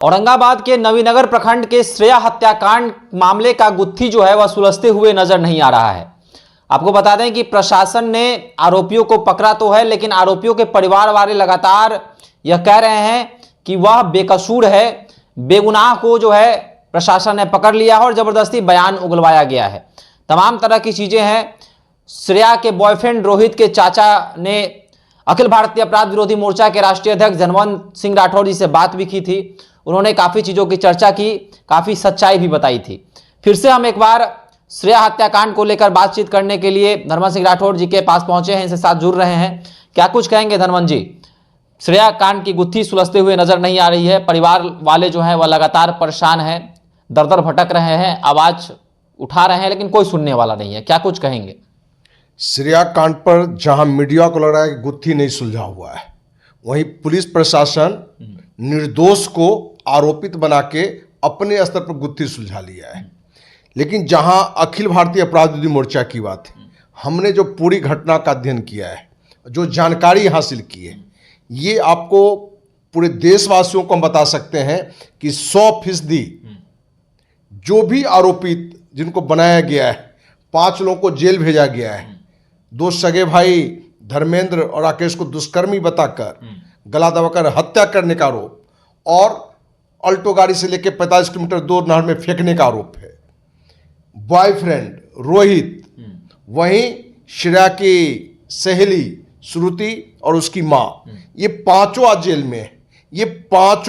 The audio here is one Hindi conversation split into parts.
औरंगाबाद के नवीनगर प्रखंड के श्रेया हत्याकांड मामले का गुत्थी जो है वह सुलझते हुए नजर नहीं आ रहा है। आपको बता दें कि प्रशासन ने आरोपियों को पकड़ा तो है, लेकिन आरोपियों के परिवार वाले लगातार यह कह रहे हैं कि वह बेकसूर है, बेगुनाह को जो है प्रशासन ने पकड़ लिया है और जबरदस्ती बयान उगलवाया गया है। तमाम तरह की चीजें हैं। श्रेया के बॉयफ्रेंड रोहित के चाचा ने अखिल भारतीय अपराध विरोधी मोर्चा के राष्ट्रीय अध्यक्ष धनवंत सिंह राठौर जी से बात भी की थी। उन्होंने काफी चीजों की चर्चा की, काफी सच्चाई भी बताई थी। फिर से हम एक बार श्रेया हत्याकांड को लेकर बातचीत करने के लिए धनवंत सिंह राठौर जी के पास पहुंचे हैं, इनसे साथ जुड़ रहे हैं। क्या कुछ कहेंगे धनवंत जी? श्रेया कांड की गुत्थी सुलझते हुए नजर नहीं आ रही है, परिवार वाले जो हैं वह लगातार परेशान हैं, दर दर भटक रहे हैं, आवाज उठा रहे हैं, लेकिन कोई सुनने वाला नहीं है। क्या कुछ कहेंगे? श्रेया कांड पर जहां मीडिया को लग रहा है कि गुत्थी नहीं सुलझा हुआ है, वहीं पुलिस प्रशासन निर्दोष को आरोपित बना के अपने स्तर पर गुत्थी सुलझा लिया है। लेकिन जहां अखिल भारतीय अपराध विरोधी मोर्चा की बात है, हमने जो पूरी घटना का अध्ययन किया है, जो जानकारी हासिल की है, ये आपको पूरे देशवासियों को हम बता सकते हैं कि 100% जो भी आरोपित जिनको बनाया गया है, 5 लोगों को जेल भेजा गया है। 2 सगे भाई धर्मेंद्र और राकेश को दुष्कर्मी बताकर गला दबाकर हत्या करने का आरोप और अल्टो गाड़ी से लेकर 45 किलोमीटर दूर नहर में फेंकने का आरोप है। बॉयफ्रेंड रोहित, वहीं श्रेया की सहेली श्रुति और उसकी मां, ये 5 आज जेल में है। ये 5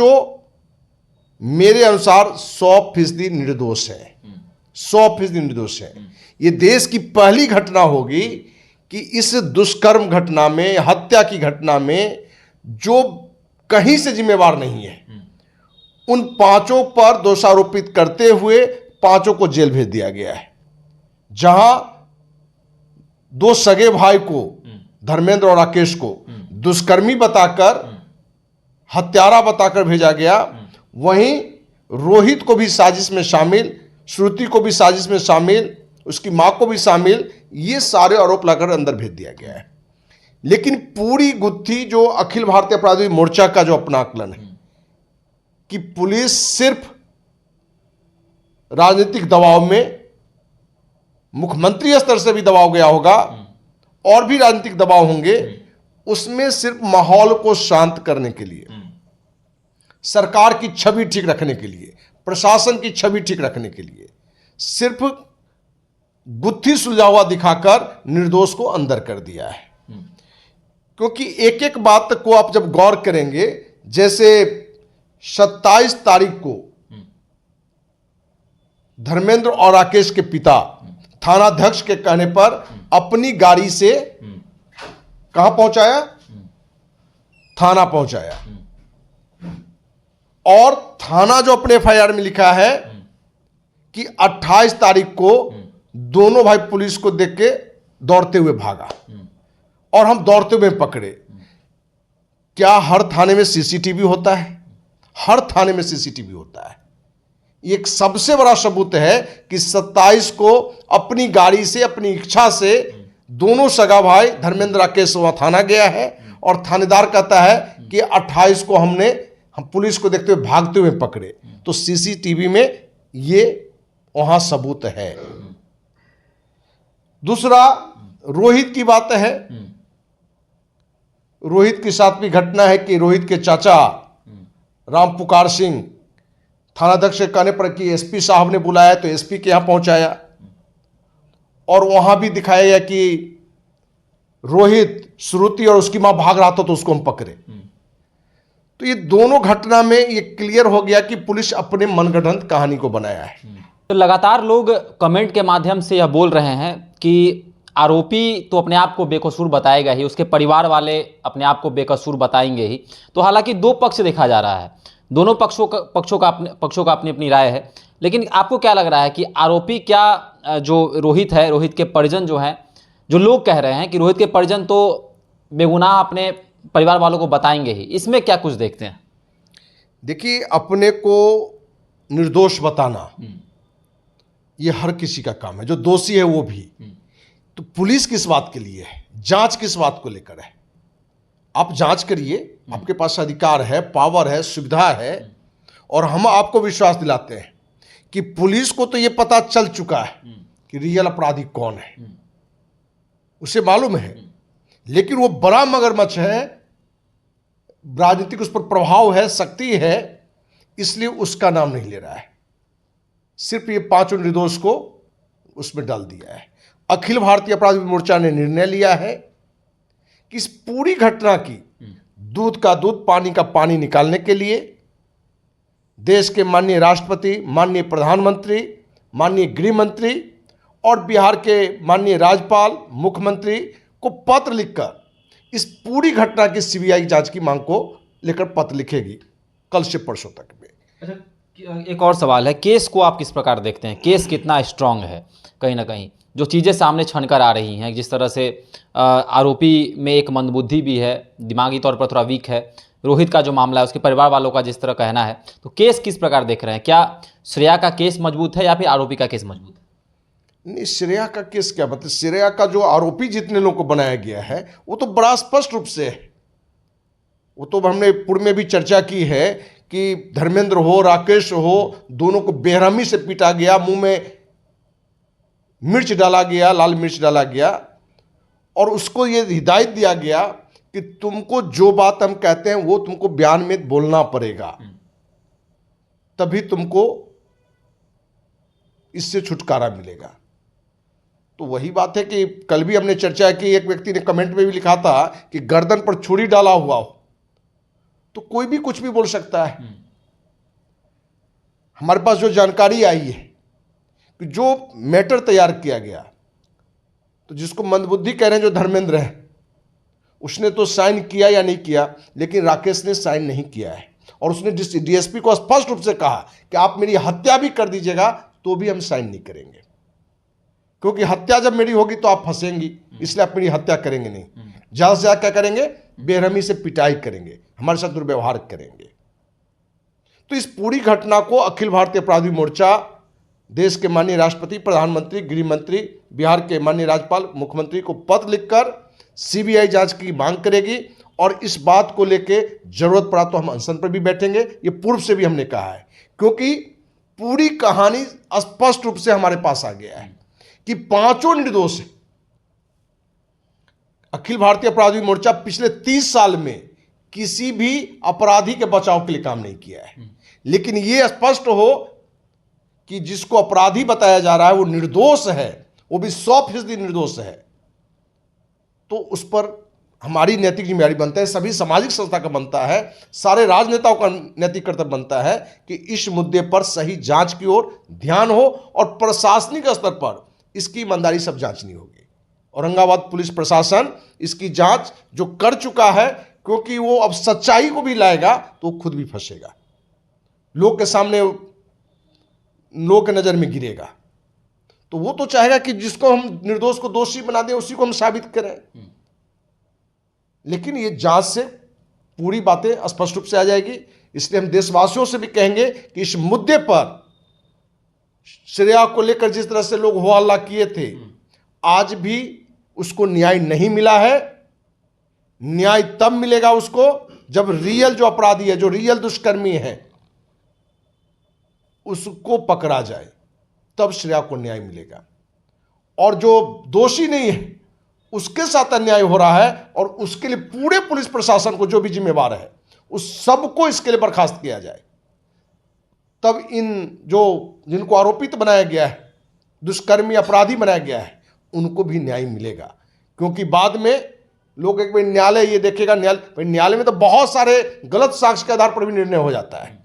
मेरे अनुसार 100% निर्दोष है, 100% निर्दोष है। ये देश की पहली घटना होगी कि इस दुष्कर्म घटना में, हत्या की घटना में जो कहीं से जिम्मेवार नहीं है, उन 5 पर दोषारोपित करते हुए 5 को जेल भेज दिया गया है। जहां 2 सगे भाई को, धर्मेंद्र और राकेश को दुष्कर्मी बताकर, हत्यारा बताकर भेजा गया, वहीं रोहित को भी साजिश में शामिल, श्रुति को भी साजिश में शामिल, उसकी मां को भी शामिल, ये सारे आरोप लगाकर अंदर भेज दिया गया है। लेकिन पूरी गुत्थी जो अखिल भारतीय अपराध विरोधी मोर्चा का जो अपना आकलन है कि पुलिस सिर्फ राजनीतिक दबाव में, मुख्यमंत्री स्तर से भी दबाव गया होगा और भी राजनीतिक दबाव होंगे, उसमें सिर्फ माहौल को शांत करने के लिए, सरकार की छवि ठीक रखने के लिए, प्रशासन की छवि ठीक रखने के लिए सिर्फ गुत्थी सुलझा हुआ दिखाकर निर्दोष को अंदर कर दिया है। क्योंकि एक एक बात को आप जब गौर करेंगे, जैसे 27 तारीख को धर्मेंद्र और राकेश के पिता थानाध्यक्ष के कहने पर अपनी गाड़ी से कहां पहुंचाया? थाना पहुंचाया। और थाना जो अपने FIR में लिखा है कि 28 तारीख को दोनों भाई पुलिस को देख के दौड़ते हुए भागा और हम दौड़ते हुए पकड़े। क्या हर थाने में CCTV होता है? हर थाने में CCTV होता है। एक सबसे बड़ा सबूत है कि 27 को अपनी गाड़ी से, अपनी इच्छा से दोनों सगा भाई धर्मेंद्र राकेश वहां थाना गया है और थानेदार कहता है कि 28 को हम पुलिस को देखते हुए भागते हुए पकड़े। तो CCTV में ये वहां सबूत है। दूसरा, रोहित की बात है। रोहित के साथ भी घटना है कि रोहित के चाचा राम पुकार सिंह थानाध्यक्ष के कहने पर कि SP साहब ने बुलाया तो SP के यहां पहुंचाया और वहां भी दिखाया गया कि रोहित, श्रुति और उसकी मां भाग रहा था तो उसको हम पकड़े। तो ये दोनों घटना में ये क्लियर हो गया कि पुलिस अपने मनगढ़ंत कहानी को बनाया है। तो लगातार लोग कमेंट के माध्यम से यह बोल रहे हैं कि आरोपी तो अपने आप को बेकसूर बताएगा ही, उसके परिवार वाले अपने आप को बेकसूर बताएंगे ही। तो हालांकि 2 पक्ष देखा जा रहा है, दोनों पक्षों का अपनी अपनी राय है। लेकिन आपको क्या लग रहा है कि आरोपी क्या जो रोहित है, रोहित के परिजन जो हैं, जो लोग कह रहे हैं कि रोहित के परिजन तो बेगुनाह अपने परिवार वालों को बताएंगे ही, इसमें क्या कुछ देखते हैं? देखिए, अपने को निर्दोष बताना ये हर किसी का काम है, जो दोषी है वो भी। तो पुलिस किस बात के लिए है? जांच किस बात को लेकर है? आप जांच करिए, आपके पास अधिकार है, पावर है, सुविधा है, और हम आपको विश्वास दिलाते हैं कि पुलिस को तो ये पता चल चुका है कि रियल अपराधी कौन है, उसे मालूम है, लेकिन वो बड़ा मगरमच्छ है, राजनीतिक उस पर प्रभाव है, शक्ति है, इसलिए उसका नाम नहीं ले रहा है। सिर्फ ये 5 निर्दोष को उसमें डाल दिया है। अखिल भारतीय अपराध मोर्चा ने निर्णय लिया है कि इस पूरी घटना की दूध का दूध पानी का पानी निकालने के लिए देश के माननीय राष्ट्रपति, माननीय प्रधानमंत्री, माननीय गृह मंत्री और बिहार के माननीय राज्यपाल, मुख्यमंत्री को पत्र लिखकर इस पूरी घटना की सीबीआई जांच की मांग को लेकर पत्र लिखेगी कल से परसों तक में। अच्छा, एक और सवाल है, केस को आप किस प्रकार देखते हैं? केस कितना स्ट्रांग है? कहीं ना कहीं जो चीज़ें सामने छनकर आ रही हैं, जिस तरह से आरोपी में एक मंदबुद्धि भी है, दिमागी तौर पर थोड़ा वीक है, रोहित का जो मामला है उसके परिवार वालों का जिस तरह कहना है, तो केस किस प्रकार देख रहे हैं? क्या श्रेया का केस मजबूत है या फिर आरोपी का केस मजबूत है? नहीं, श्रेया का केस क्या मतलब, श्रेया का जो आरोपी जितने लोगों को बनाया गया है वो तो बड़ा स्पष्ट रूप से है। वो तो हमने पूर्व में भी चर्चा की है कि धर्मेंद्र हो, राकेश हो, दोनों को बेरहमी से पीटा गया, मुंह में मिर्च डाला गया, लाल मिर्च डाला गया, और उसको ये हिदायत दिया गया कि तुमको जो बात हम कहते हैं वो तुमको बयान में बोलना पड़ेगा, तभी तुमको इससे छुटकारा मिलेगा। तो वही बात है कि कल भी हमने चर्चा की, एक व्यक्ति ने कमेंट में भी लिखा था कि गर्दन पर छुरी डाला हुआ हो तो कोई भी कुछ भी बोल सकता है। हमारे पास जो जानकारी आई है कि जो मैटर तैयार किया गया, तो जिसको मंदबुद्धि कह रहे हैं जो धर्मेंद्र है, उसने तो साइन किया या नहीं किया, लेकिन राकेश ने साइन नहीं किया है, और उसने डीएसपी को स्पष्ट रूप से कहा कि आप मेरी हत्या भी कर दीजिएगा तो भी हम साइन नहीं करेंगे, क्योंकि हत्या जब मेरी होगी तो आप फंसेंगी, इसलिए आप मेरी हत्या करेंगे नहीं। ज्यादा से ज्यादा क्या करेंगे, बेरहमी से पिटाई करेंगे, हमारे साथ दुर्व्यवहार करेंगे। तो इस पूरी घटना को अखिल भारतीय अपराधी मोर्चा देश के माननीय राष्ट्रपति, प्रधानमंत्री, गृह मंत्री, बिहार के माननीय राज्यपाल, मुख्यमंत्री को पत्र लिखकर सीबीआई जांच की मांग करेगी, और इस बात को लेकर जरूरत पड़ा तो हम अनशन पर भी बैठेंगे। ये पूर्व से भी हमने कहा है, क्योंकि पूरी कहानी स्पष्ट रूप से हमारे पास आ गया है कि 5 निर्दोष हैं। अखिल भारतीय अपराधी मोर्चा पिछले 30 साल में किसी भी अपराधी के बचाव के लिए काम नहीं किया है, लेकिन यह स्पष्ट हो कि जिसको अपराधी बताया जा रहा है वो निर्दोष है, वो भी 100% निर्दोष है, तो उस पर हमारी नैतिक जिम्मेदारी बनता है, सभी सामाजिक संस्था का बनता है, सारे राजनेताओं का नैतिक कर्तव्य बनता है कि इस मुद्दे पर सही जांच की ओर ध्यान हो, और प्रशासनिक स्तर पर इसकी ईमानदारी सब जांचनी होगी। औरंगाबाद पुलिस प्रशासन इसकी जांच जो कर चुका है, क्योंकि वो अब सच्चाई को भी लाएगा तो वो खुद भी फंसेगा, लोग के सामने, लोग के नजर में गिरेगा। तो वो तो चाहेगा कि जिसको हम निर्दोष को दोषी बना दें उसी को हम साबित करें, लेकिन ये जांच से पूरी बातें स्पष्ट रूप से आ जाएगी। इसलिए हम देशवासियों से भी कहेंगे कि इस मुद्दे पर श्रेया को लेकर जिस तरह से लोग हो हल्ला किए थे, आज भी उसको न्याय नहीं मिला है। न्याय तब मिलेगा उसको जब रियल जो अपराधी है, जो रियल दुष्कर्मी है, उसको पकड़ा जाए, तब श्रेया को न्याय मिलेगा। और जो दोषी नहीं है उसके साथ अन्याय हो रहा है, और उसके लिए पूरे पुलिस प्रशासन को, जो भी जिम्मेवार है, उस सबको इसके लिए बर्खास्त किया जाए, तब इन जो जिनको आरोपित बनाया गया है, दुष्कर्मी अपराधी बनाया गया है, उनको भी न्याय मिलेगा। क्योंकि बाद में लोग एक बार न्यायालय ये देखेगा, न्यायालय में तो बहुत सारे गलत साक्ष्य के आधार पर भी निर्णय हो जाता है,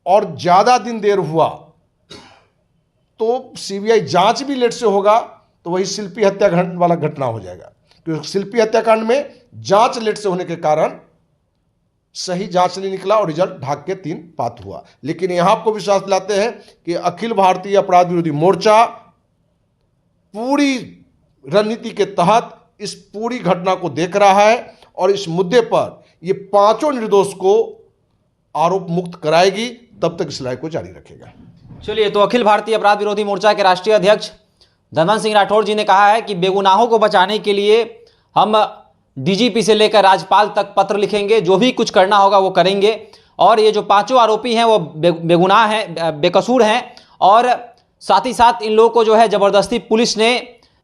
और ज्यादा दिन देर हुआ तो सीबीआई जांच भी लेट से होगा, तो वही शिल्पी हत्याकांड वाला घटना हो जाएगा। क्योंकि शिल्पी हत्याकांड में जांच लेट से होने के कारण सही जांच नहीं निकला और रिजल्ट ढाक के 3 पात हुआ। लेकिन यहां आपको विश्वास दिलाते हैं कि अखिल भारतीय अपराध विरोधी मोर्चा पूरी रणनीति के तहत इस पूरी घटना को देख रहा है, और इस मुद्दे पर ये 5 निर्दोष को आरोप मुक्त कराएगी, तब तक इस लड़ाई को जारी रखेगा। चलिए, तो अखिल भारतीय अपराध विरोधी मोर्चा के राष्ट्रीय अध्यक्ष धनवंत सिंह राठौर जी ने कहा है कि बेगुनाहों को बचाने के लिए हम डीजीपी से लेकर राज्यपाल तक पत्र लिखेंगे, जो भी कुछ करना होगा वो करेंगे। और ये जो पांचों आरोपी हैं वो बेगुनाह हैं, बेकसूर हैं। और साथ ही साथ इन लोगों को जो है ज़बरदस्ती पुलिस ने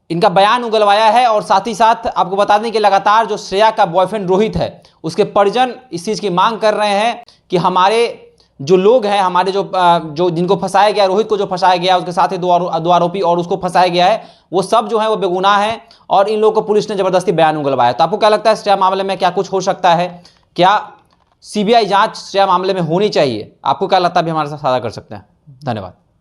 इनका बयान उगलवाया है। और साथ ही साथ आपको बता दें कि लगातार जो श्रेया का बॉयफ्रेंड रोहित है उसके परिजन इस चीज़ की मांग कर रहे हैं कि हमारे जो लोग हैं, हमारे जो जिनको फंसाया गया, रोहित को जो फंसाया गया, उसके साथ ही दो आरोपी और उसको फंसाया गया है, वो सब जो है वो बेगुनाह हैं और इन लोगों को पुलिस ने ज़बरदस्ती बयान उगलवाया। तो आपको क्या लगता है श्रेया मामले में क्या कुछ हो सकता है? क्या सीबीआई जांच श्रेया मामले में होनी चाहिए? आपको क्या लगता है, भी हमारे साथ साझा कर सकते हैं। धन्यवाद।